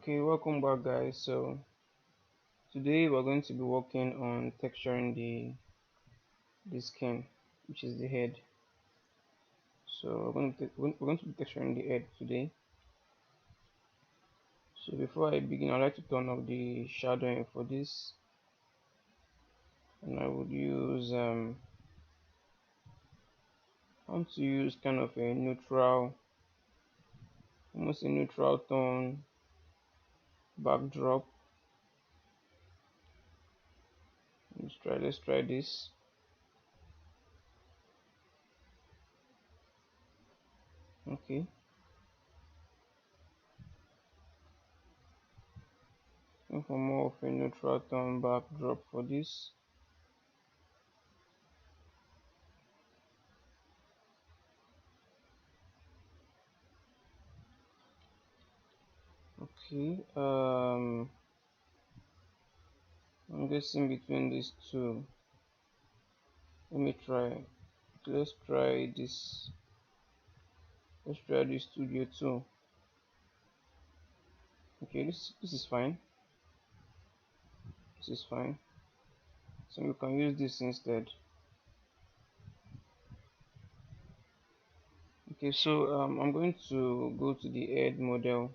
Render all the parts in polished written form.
Okay, welcome back guys. So today we're going to be working on texturing the skin, which is the head. So we're going to be texturing the head today. So before I begin, I'd like to turn off the shadowing for this, and I would use I want to use kind of a neutral, almost a neutral tone backdrop. Let's try this. Okay. And for more of a neutral tone backdrop for this. Okay. I'm guessing between these two. Let me try. Let's try this. Let's try this studio too. Okay, this is fine. This is fine. So we can use this instead. Okay, so I'm going to go to the head model.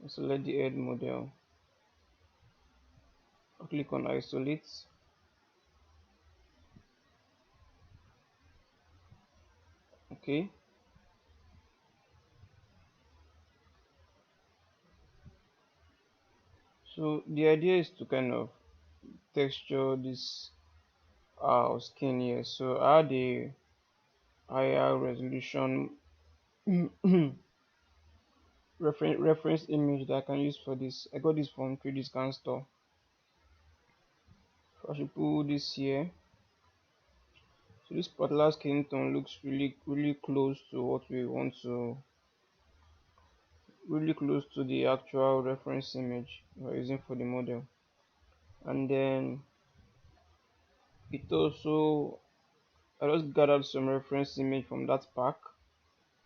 Select the head model. I'll click on isolate. Okay. So the idea is to kind of texture this skin here. So I had a higher resolution reference image that I can use for this. I got this from 3D Scan Store. So I should put this here. So this particular skin tone looks really close to what we want to, really close to the actual reference image we're using for the model. And then it also, I just gathered some reference image from that pack.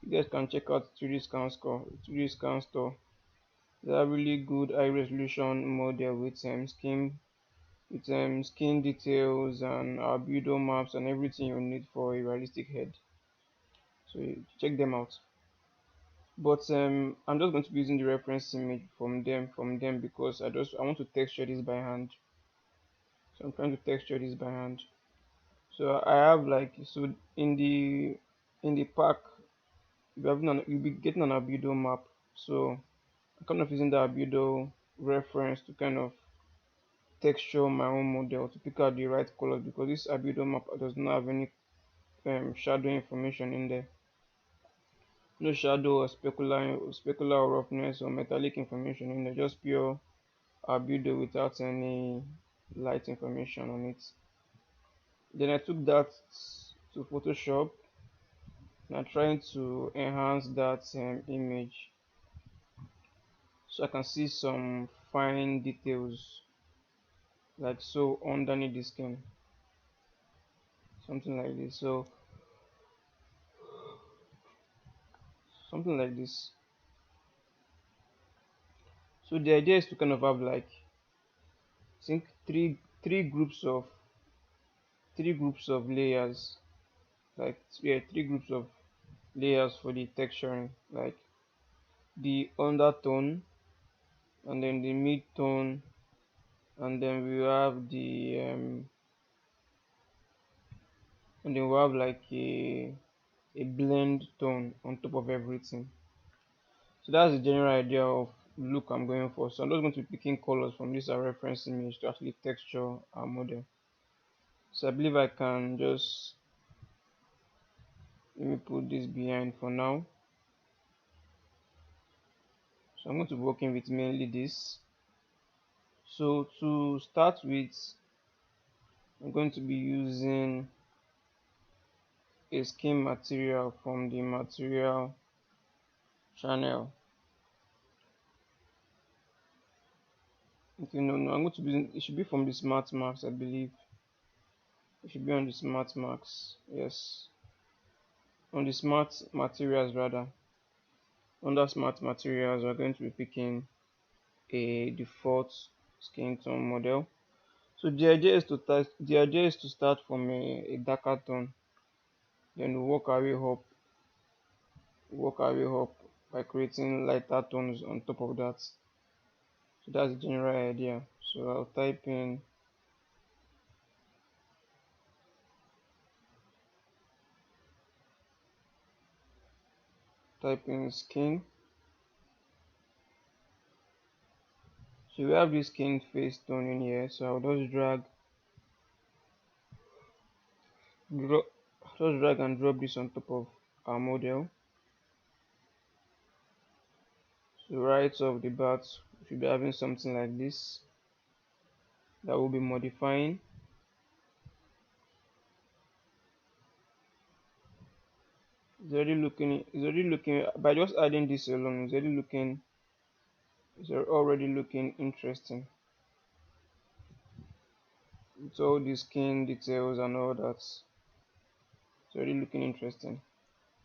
You guys can check out 3D Scan Store. 3D Scan Store. They are really good high resolution model with skin details and albedo maps and everything you need for a realistic head. So check them out. But I'm just going to be using the reference image from them because I want to texture this by hand. So I'm trying to texture this by hand. So I have like, so in the pack you'll be getting an albedo map. So I'm kind of using the albedo reference to kind of texture my own model to pick out the right colors, because this albedo map does not have any shadow information in there. No shadow or specular roughness or metallic information in there, just pure albedo without any light information on it. Then I took that to Photoshop and I'm trying to enhance that image so I can see some fine details like so underneath the skin, something like this. So something like this. So the idea is to kind of have like, I think three groups of layers, like yeah, three groups of layers for the texturing, like the undertone, and then the mid tone, and then we have like a blend tone on top of everything. So that's the general idea of look I'm going for. So I'm just going to be picking colors from this reference image to actually texture our model. So I believe I can just, let me put this behind for now. So I'm going to be working with mainly this. So to start with, I'm going to be using a skin material from the material channel. Okay, no, I'm going to be, it should be from the smart marks, I believe. It should be on the smart marks, yes, on the smart materials rather. Under smart materials, we're going to be picking a default skin tone model. So the idea is to start from a darker tone, then work our way up by creating lighter tones on top of that. So that's the general idea. So I'll type in skin. So we have this skin face tone in here. So I'll drop, just drag and drop this on top of our model. So right off the bat, we should be having something like this that will be modifying. It's already looking by just adding this alone. It's already looking interesting. It's all the skin details and all that. It's already looking interesting.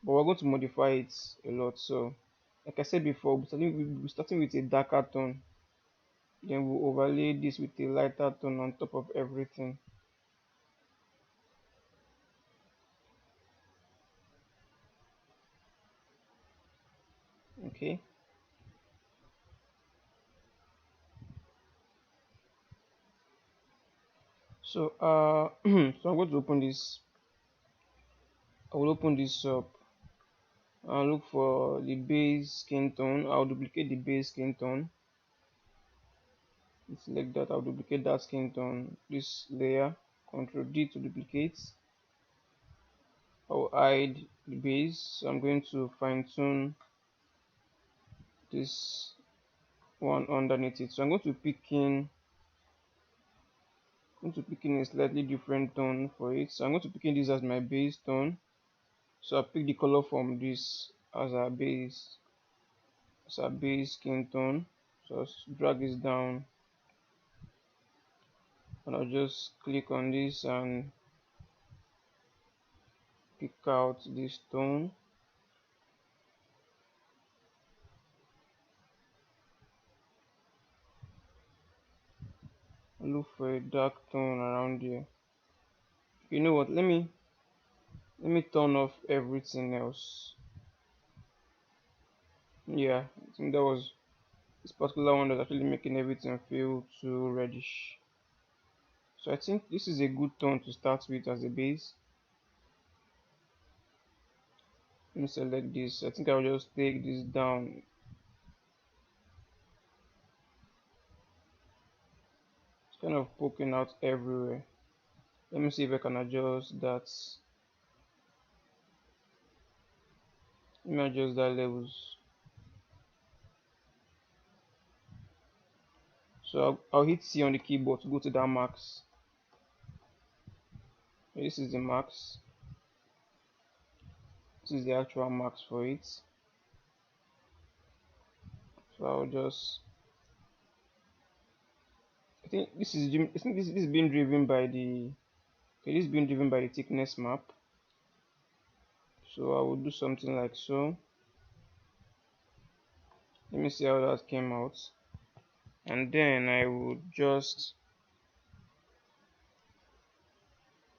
But we're going to modify it a lot. So, like I said before, we'll be starting with a darker tone. Then we'll overlay this with a lighter tone on top of everything. Okay. So so I'm going to open this. I will open this up and look for the base skin tone. I'll duplicate the base skin tone. Select that. I'll duplicate that skin tone. This layer. Control D to duplicate. I'll hide the base. So I'm going to fine tune this one underneath it. So I'm going to pick in a slightly different tone for it. So I'm going to pick in this as my base tone. So I pick the color from this as our base skin tone. So I'll drag this down and I'll just click on this and pick out this tone. Look for a dark tone around here. You know what? Let me turn off everything else. Yeah, I think that was this particular one that's actually making everything feel too reddish. So I think this is a good tone to start with as a base. Let me select this. I think I'll just take this down. It's kind of poking out everywhere. Let me see if I can adjust that. Let me adjust that levels. So I'll hit C on the keyboard to go to that max. This is the max. This is the actual max for it. So I'll just. I think this is being driven by the. Okay, this is being driven by the thickness map. So I will do something like so. Let me see how that came out. And then I will just.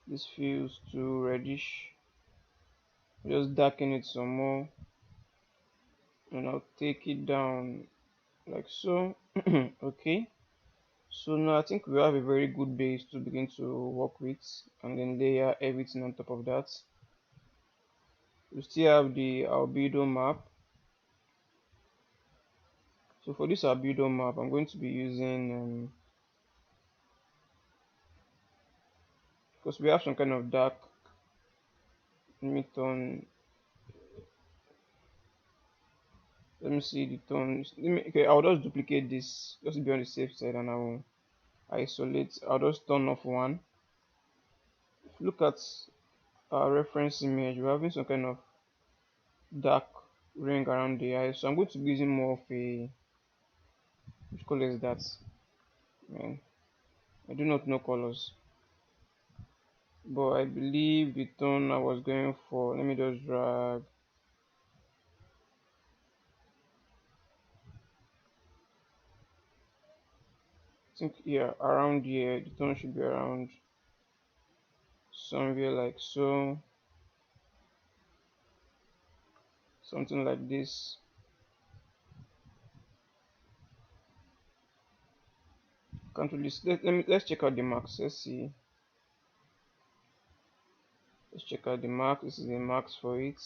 This feels too reddish. Just darken it some more. And I'll take it down like so. Okay. So now I think we have a very good base to begin to work with, and then layer everything on top of that. We still have the albedo map. So for this albedo map, I'm going to be using because we have some kind of dark. Let me turn. Let me see the tones. Okay, I'll just duplicate this just to be on the safe side, and I will isolate. I'll just turn off one. If you look at our reference image, we're having some kind of dark ring around the eye. So I'm going to be using more of a, which color is that? Man, I do not know colors, but I believe the tone I was going for. Let me just drag. think yeah, around here the tone should be around somewhere like so, something like this. Can't really let's check out the marks. Let's check out the mark. This is the marks for it.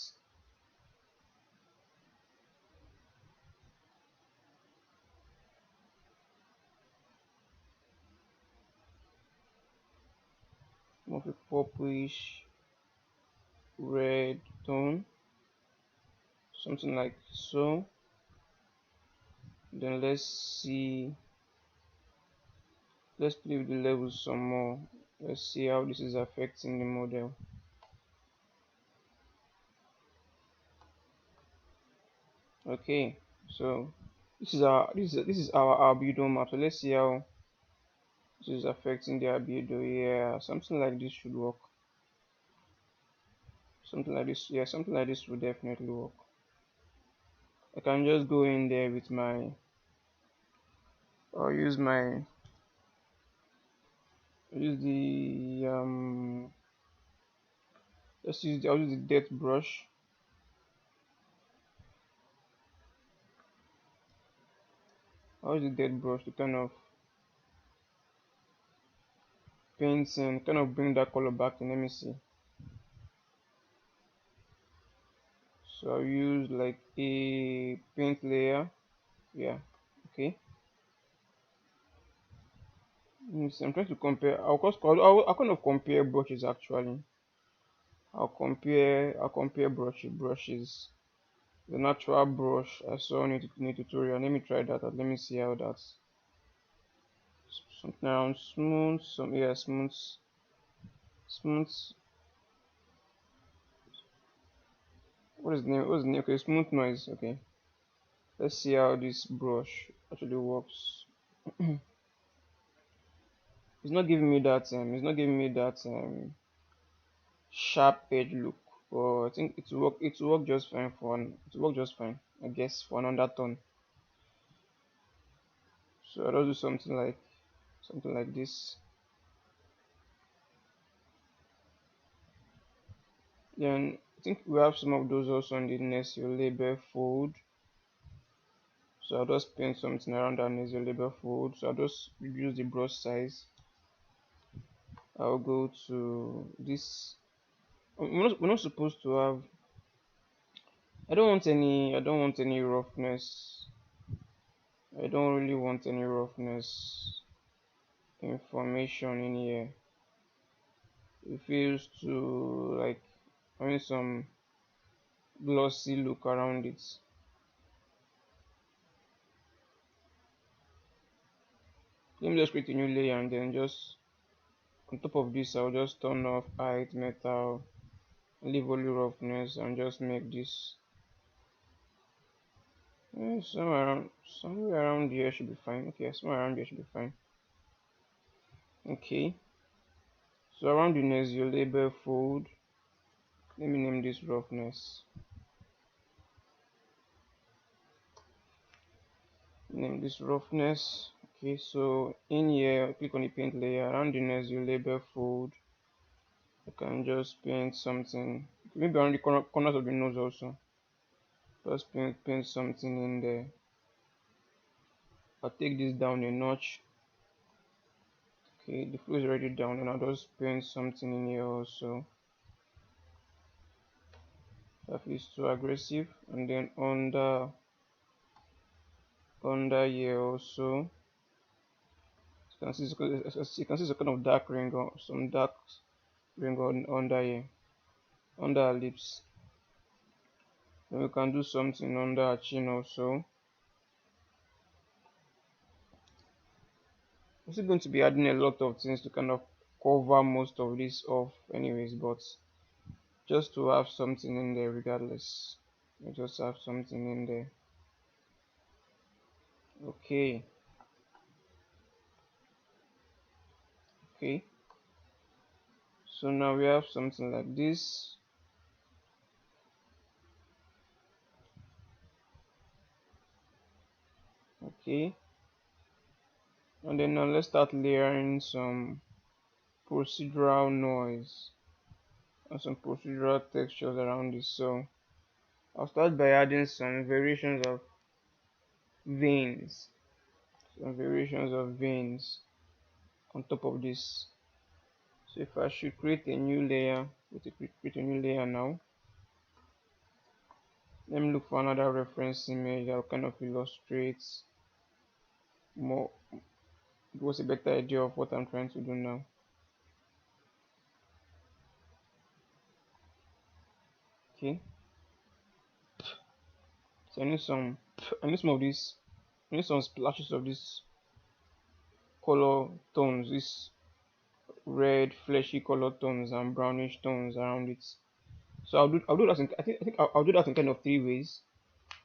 More of a purplish red tone, something like so. Then let's play with the levels some more. Let's see how this is affecting the model. Okay, so this is our albedo map. So let's see how this is affecting the albedo. Yeah, something like this should work. Something like this, yeah, something like this will definitely work. I can just go in there with my, or use the I'll use the depth brush. I'll use the depth brush to kind of paint and kind of bring that color back in. Let me see. So I'll use like a paint layer. Yeah, okay. Let me see. I'm trying to compare. I'll kind of compare brushes actually. I'll compare brushes. The natural brush I saw in a tutorial. Let me try that out. Let me see how that's something around smooth. Some, yeah, smooth. What is the name? What's the name? Okay, smooth noise. Okay. Let's see how this brush actually works. It's not giving me that. It's not giving me that sharp edge look. But I think it will work. It will work just fine for one. It will work just fine, I guess, for an undertone. So I'll do something like this. Then I think we have some of those also on the nasal label fold. So I'll just paint something around that nasal label fold. So I'll just reduce the brush size. I'll go to this. We're not supposed to have. I don't want any roughness. I don't really want any roughness information in here. It feels to like having some glossy look around it. Let me just create a new layer and then just on top of this I'll just turn off height metal, leave only roughness and just make this somewhere around here should be fine. Okay, somewhere around here should be fine. Okay, so around the nasal label fold, let me name this roughness. Name this roughness. Okay, so in here click on the paint layer around the nasal label fold. I can just paint something, maybe around the corners of the nose also. Just paint something in there. I'll take this down a notch. Okay, the flow is already down, and I'll just paint something in here also. That is too aggressive, and then under here also. You can see some kind of dark ring, or some dark ring under here, under our lips. Then we can do something under our chin also. I'm still going to be adding a lot of things to kind of cover most of this off anyways, but just to have something in there regardless. We just have something in there. Okay. Okay. So now we have something like this. Okay. And then now let's start layering some procedural noise and some procedural textures around this. So I'll start by adding some variations of veins, on top of this. So if I should create a new layer, create a new layer now. Let me look for another reference image that will kind of illustrate more, give us a better idea of what I'm trying to do now. Okay, so I need some of this, I need some splashes of this color tones, this red fleshy color tones and brownish tones around it. So I'll do that in, I think I'll do that in kind of three ways.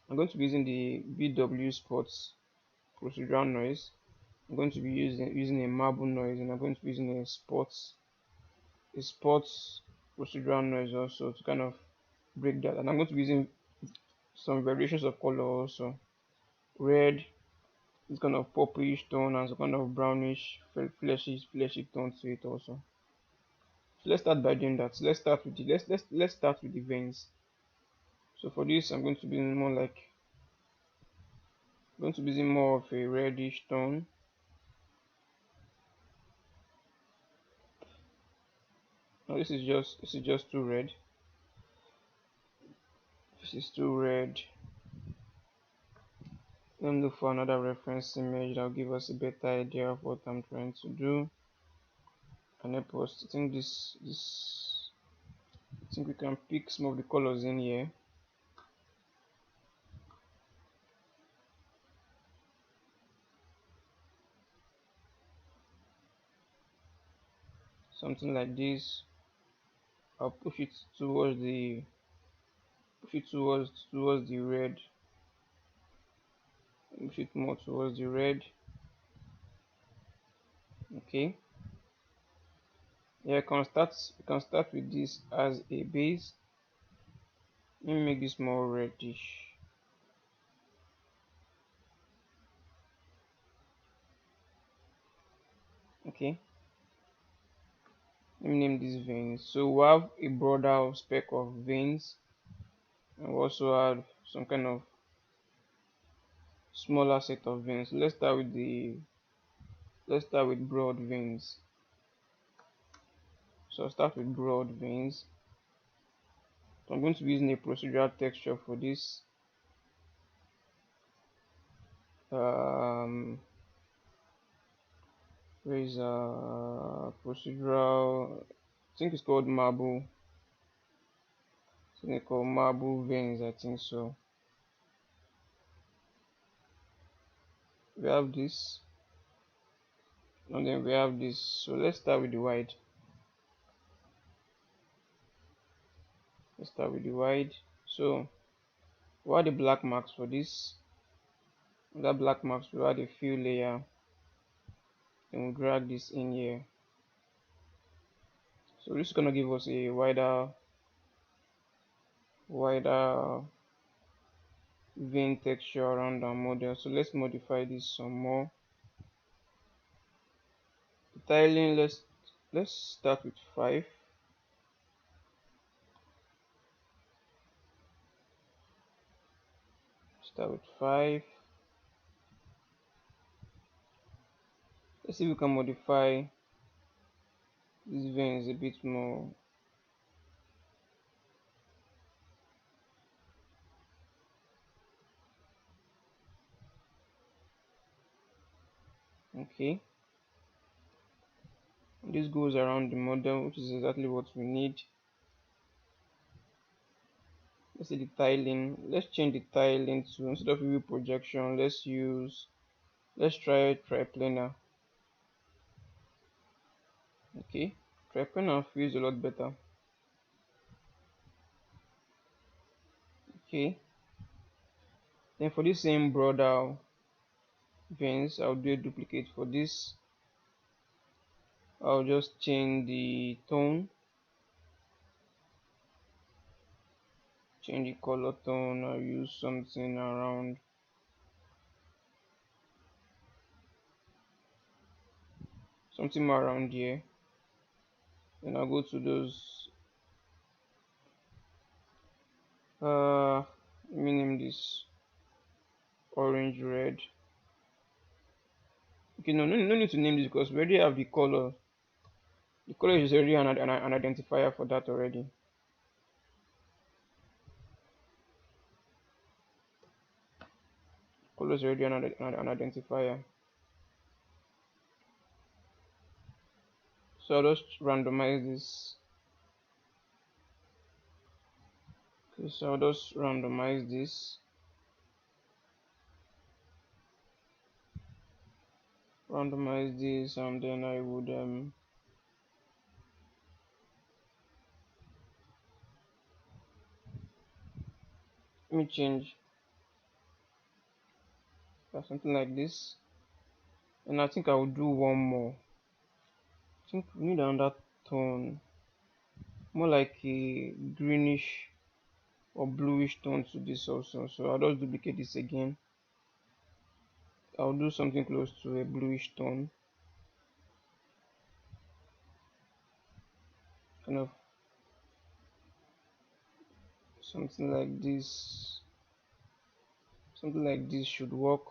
I'm going to be using the BW spots procedural noise. I'm going to be using a marble noise, and I'm going to be using a sports procedural noise also to kind of break that. And I'm going to be using some variations of color also. Red, this kind of purplish tone, and some kind of brownish fleshy tone to it also. So let's start by doing that. So let's start with the veins. So for this, I'm going to be using more of a reddish tone. Now this is just too red. This is too red. Let me look for another reference image that will give us a better idea of what I'm trying to do. And help us. I think we can pick some of the colors in here. Something like this. I'll push it towards the red. Push it more towards the red. Okay. Yeah, we can start with this as a base. Let me make this more reddish. Okay. Let me name these veins. So we have a broader speck of veins, and we also have some kind of smaller set of veins. Let's start with broad veins. So I'll start with broad veins. So I'm going to be using a procedural texture for this. Where is procedural? I think it's called marble. It's called marble veins. I think so. We have this, and then we have this. So let's start with the wide. Let's start with the wide. So what are the black marks for this? That black marks will add a fill layer, and we'll drag this in here. So this is gonna give us a wider vein texture around our model. So let's modify this some more. The tiling, let's start with 5. Start with 5. Let's see if we can modify these veins a bit more. Okay, this goes around the model, which is exactly what we need. Let's see the tiling. Let's change the tiling to, instead of view projection, let's try triplanar. Okay, triplanar feels a lot better. Okay, then for this same broader veins, I'll do a duplicate for this. I'll just change the tone, change the color tone. I'll use something around something more around here. Then I'll go to those let me name this orange red. Okay, no need to name this because we already have the color. The color is already an identifier for that already. Color is already an identifier. So I'll just randomize this. Okay, so I'll just randomize this. Randomize this, and then I would let me change something like this, and I think I will do one more. I think we need another tone, more like a greenish or bluish tone to this also. So I'll just duplicate this again. I'll do something close to a bluish tone, kind of something like this. Something like this should work.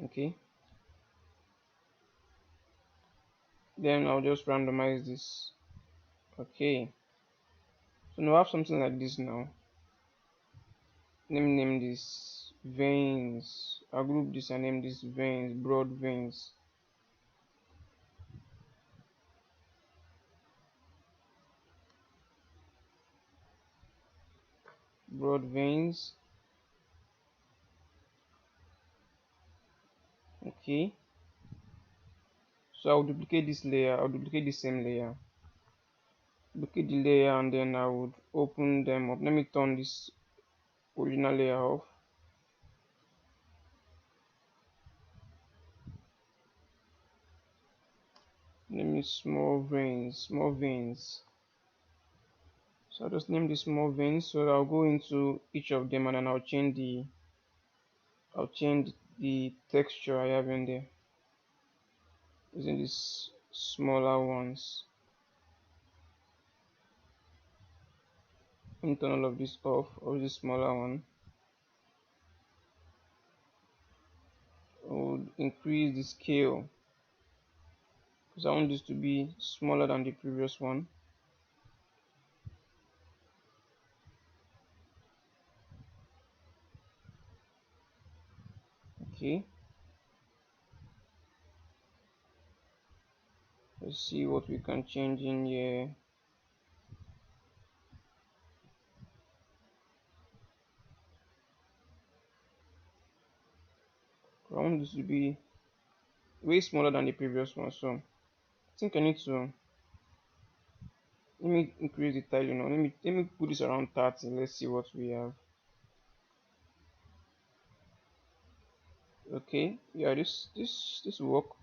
Okay, then I'll just randomize this. Okay, so now I have something like this now. Let me name this veins. I'll group this and name this veins, broad veins. Broad veins. Okay, so I'll duplicate this layer. I'll duplicate the same layer. Duplicate the layer, and then I would open them up. Let me turn this original layer off. Let me small veins. So I'll just name this small veins. So I'll go into each of them, and then I'll change the texture I have in there using these smaller ones. Let me turn all of this off. Or this smaller one. I would increase the scale because I want this to be smaller than the previous one. Okay, let's see what we can change in here. I want this to be way smaller than the previous one, so I think I need to let me increase the tile. Let me put this around 30. Let's see what we have. Okay, yeah, this will work.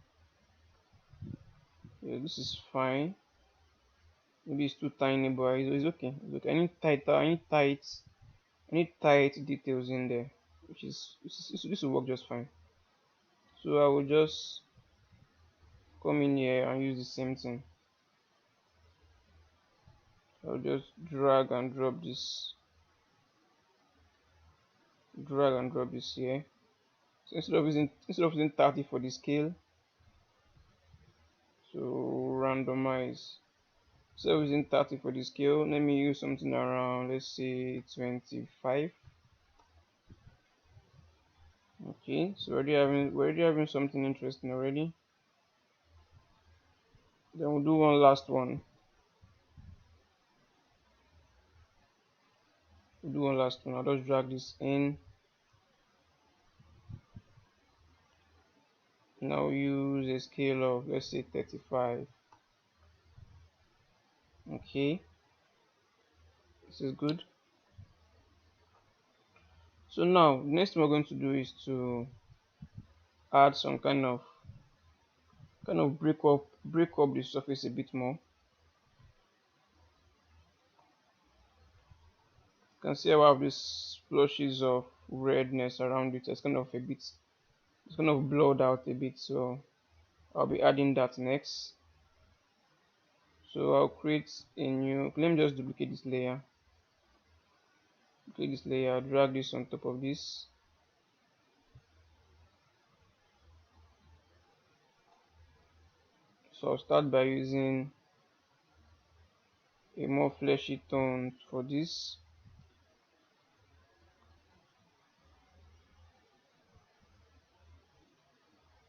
Yeah, this is fine. Maybe it's too tiny, but it's okay. It's okay. I need tight details in there, which is this will work just fine. So I will just come in here and use the same thing. I'll just drag and drop this here. So instead of using 30 for the scale, so randomize. Instead of using 30 for the scale, let me use something around, let's say 25. Okay, so we're already having something interesting already. Then we'll do one last one. I'll just drag this in. Now use a scale of, let's say, 35. Okay, this is good. So now the next thing we're going to do is to add some kind of break up the surface a bit more. You can see how I have these splashes of redness around it. It's kind of a bit It's kind of blurred out a bit, so I'll be adding that next. So I'll create a new, let me just duplicate this layer, drag this on top of this. So I'll start by using a more fleshy tone for this.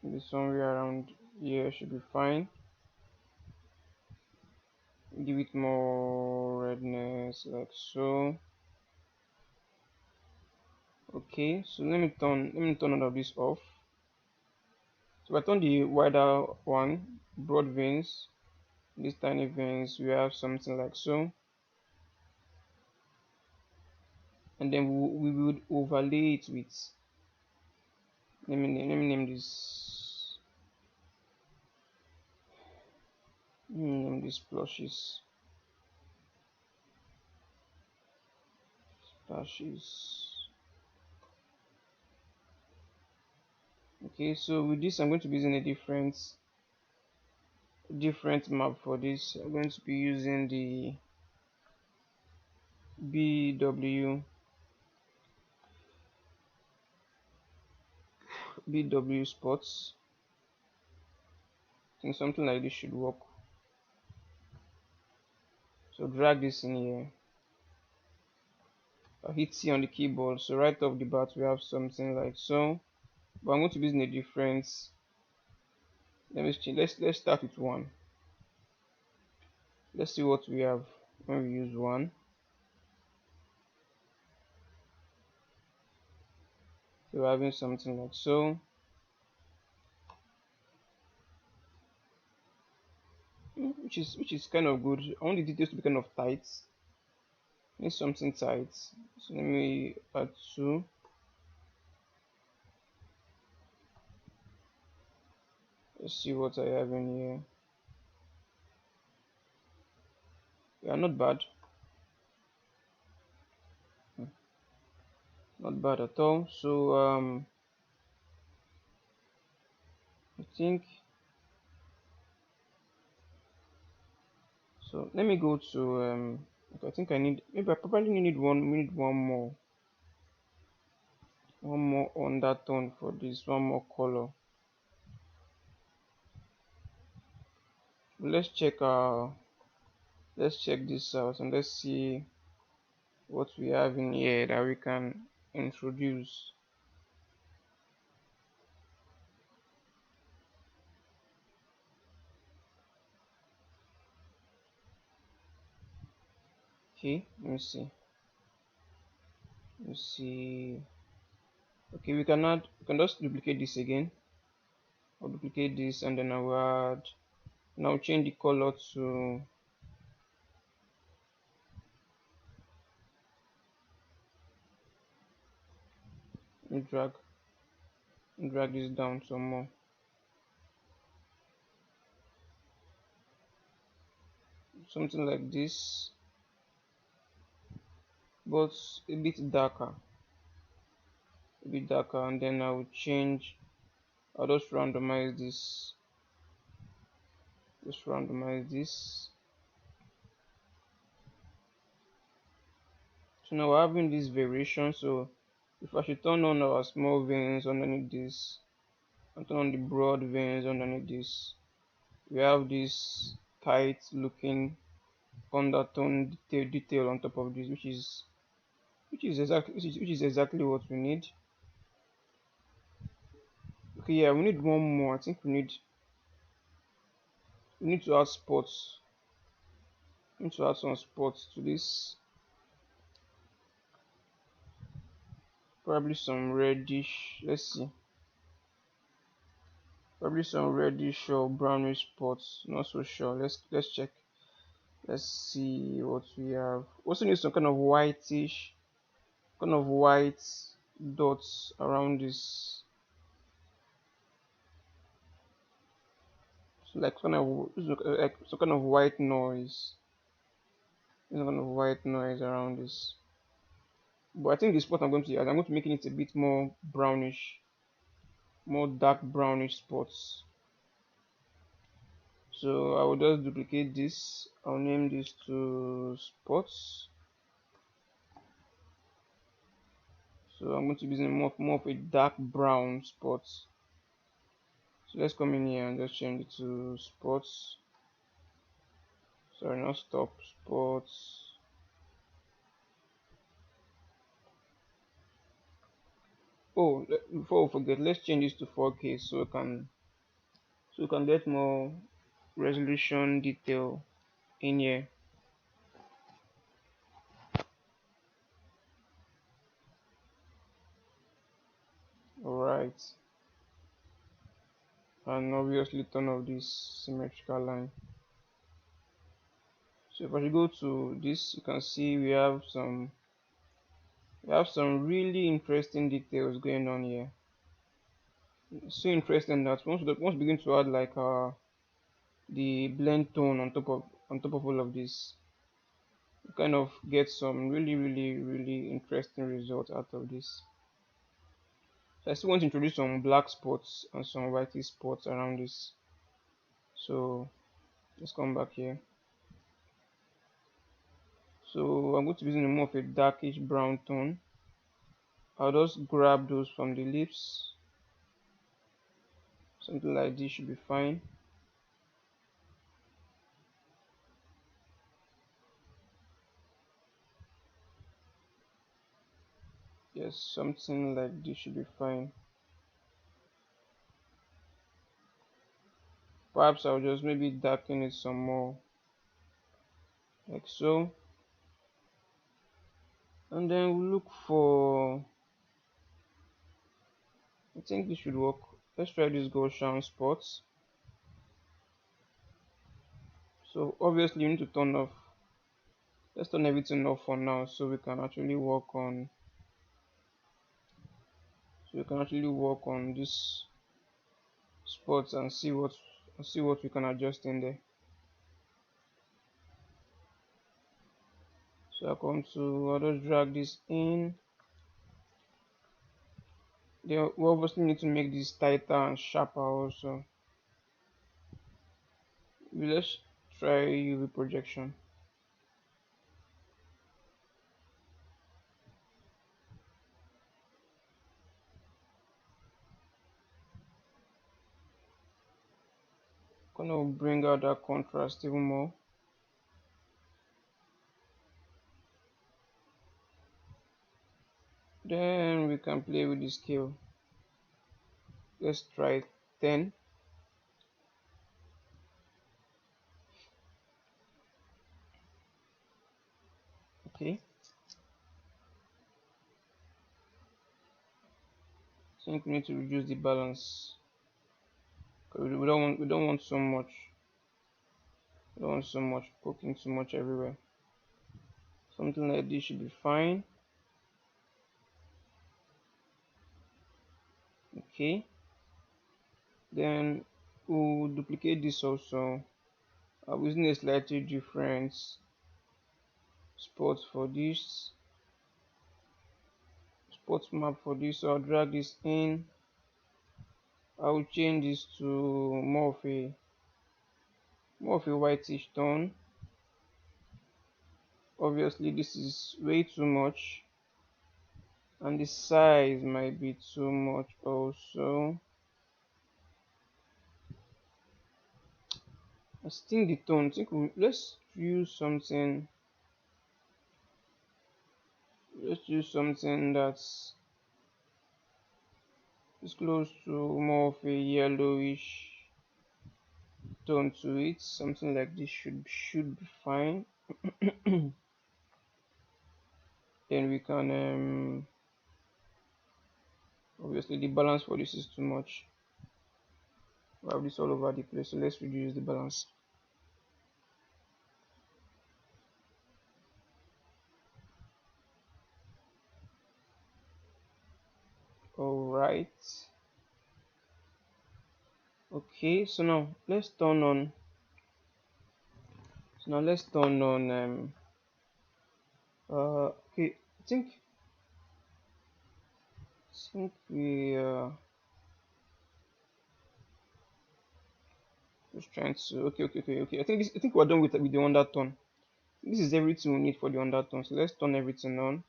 Maybe somewhere around here should be fine. Give it more redness like so. Okay, so let me turn all of this off. So if I turn the wider one, broad veins, these tiny veins, we have something like so, and then we would overlay it with, let me name this, plushes, splashes. Okay, so with this I'm going to be using a different map for this. I'm going to be using the BW spots. I think something like this should work. So drag this in here. I hit C on the keyboard. So right off the bat we have something like so. But I'm going to be using a different. Let me change. Let's start with one. Let's see what we have when we use one. So we're having something like so. Which is kind of good. I want the details to be kind of tight. Need something tight. So let me add two. Let's see what I have in here. Yeah, not bad. Not bad at all. So I think so. Let me go to okay, I think I need, maybe I probably need one. We need one more undertone for this. One more color. Let's check this out and let's see what we have in here that we can introduce. Okay, let me see. Okay, we can just duplicate this again. I'll duplicate this and then I'll add, now change the color to, let me drag this down some more. Something like this, but a bit darker. And then I'll change, I'll just randomize this. So now we're having this variation. So if I should turn on our small veins underneath this and turn on the broad veins underneath this, we have this tight looking undertone detail on top of this, which is exactly what we need. Okay, yeah, we need one more. I think we need to add spots. We need to add some spots to this. Probably some reddish. Let's see. Probably some reddish or brownish spots. Not so sure. Let's check. Let's see what we have. Also need some kind of whitish, kind of white dots around this. So like some kind of white noise. Some kind of white noise around this. But I think the spot I'm going to use, I'm going to make it a bit more brownish, more dark brownish spots. So I will just duplicate this. I'll name this to spots. So I'm going to be using more of a dark brown spot. So let's come in here and just change it to spots. Sorry, not stop, spots. Oh, before we forget, let's change this to 4K so we can get more resolution detail in here. Alright, and obviously turn off this symmetrical line. So if I go to this, you can see we have some really interesting details going on here. It's so interesting that once we begin to add like the blend tone on top of all of this, you kind of get some really interesting results out of this. So I still want to introduce some black spots and some whitey spots around this. So let's come back here. So I'm going to be using more of a darkish brown tone. I'll just grab those from the lips. Something like this should be fine. Yes, something like this should be fine. Perhaps I'll just maybe darken it some more, like so. And then we'll look for, I think this should work. Let's try this Gaussian spots. So obviously you need to turn off, let's turn everything off for now so we can actually work on this spots and see what we can adjust in there. So I'll just drag this in. Then we obviously need to make this tighter and sharper also. Let's try UV projection. Kind of bring out that contrast even more. Then we can play with the scale. Let's try 10. Okay. I think we need to reduce the balance. We don't want so much. We don't want so much poking too much everywhere. Something like this should be fine. Okay. Then we'll duplicate this also. I'm using a slightly different spot for this. Spot map for this. So I'll drag this in. I will change this to more of a whitish tone. Obviously this is way too much and the size might be too much also. I think the tone, let's use something that's is close to more of a yellowish tone to it. Something like this should be fine. Then we can obviously the balance for this is too much. We have this all over the place, so let's reduce the balance. All right. Okay, so now let's turn on. Okay, I think we Just trying to, okay. I think we're done with the undertone. This is everything we need for the undertone. So let's turn everything on.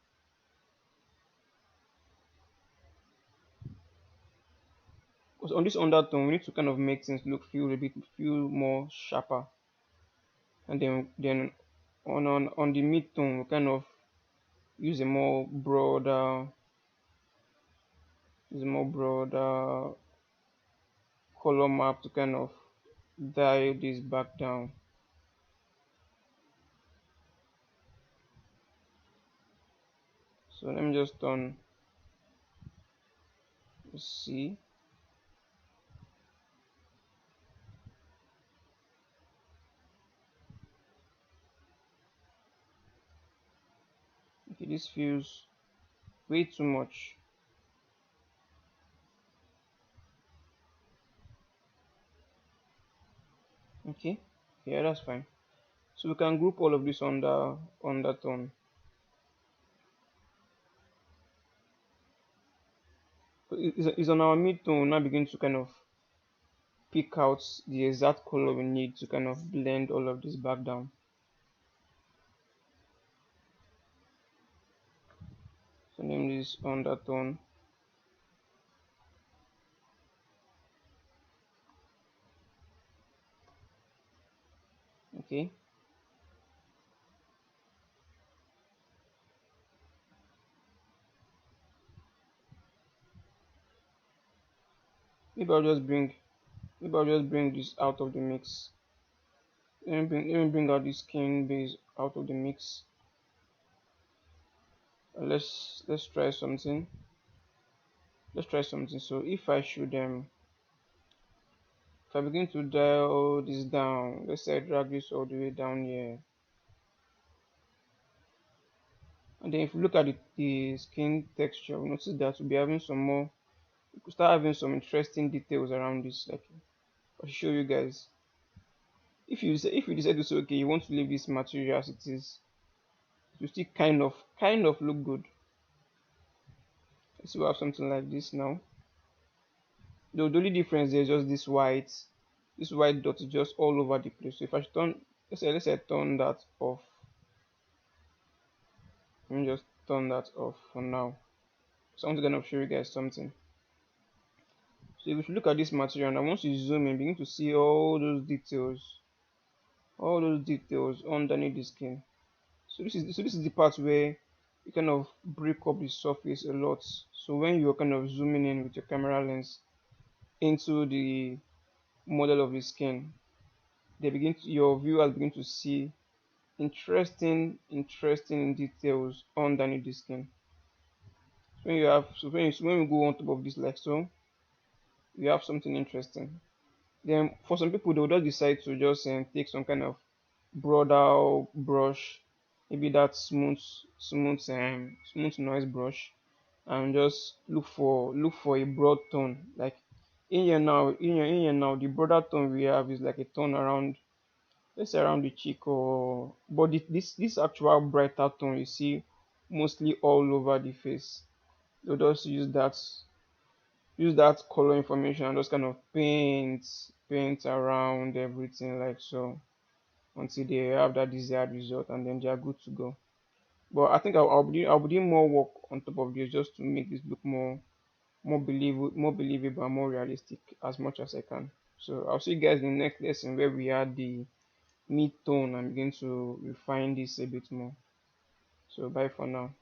'Cause on this undertone, we need to kind of make things look feel more sharper. And then on the mid tone, we kind of use a more broader color map to kind of dial this back down. So let me just turn, see. Okay, this feels way too much. Okay, yeah, that's fine. So we can group all of this under tone. So it's on our mid tone. Now begin to kind of pick out the exact color we need to kind of blend all of this back down. So name this undertone. Okay. Maybe I'll just bring this out of the mix. Let me bring out the skin base out of the mix. Let's try something. Let's try something. So if I begin to dial this down, let's say I drag this all the way down here. And then if you look at the skin texture, we notice that we'll be having some more, we could start having some interesting details around this. Like I'll show you guys. If you decide to say okay, you want to leave this material as it is, it will still kind of look good. Let's see, we have something like this now. The only difference there is just this white dot is just all over the place. So if I should turn, let's say I turn that off. Let me just turn that off for now. So I want to kind of show you guys something. So if you look at this material now, once you zoom in, begin to see all those details underneath the skin. So this is the part where you kind of break up the surface a lot. So when you're kind of zooming in with your camera lens into the model of the skin, your viewers begin to see interesting details underneath the skin. When you go on top of this like so, you have something interesting. Then for some people they will just decide to just take some kind of broader brush, maybe that smooth noise brush, and just look for a broad tone. Like in here now, the broader tone we have is like a tone around, let's say around the cheek, or but this actual brighter tone you see mostly all over the face. They'll just use that color information and just kind of paint around everything like so until they have that desired result, and then they are good to go. But I think I'll be doing more work on top of this just to make this look more believable and more realistic as much as I can. So I'll see you guys in the next lesson where we add the mid tone and begin to refine this a bit more. So bye for now.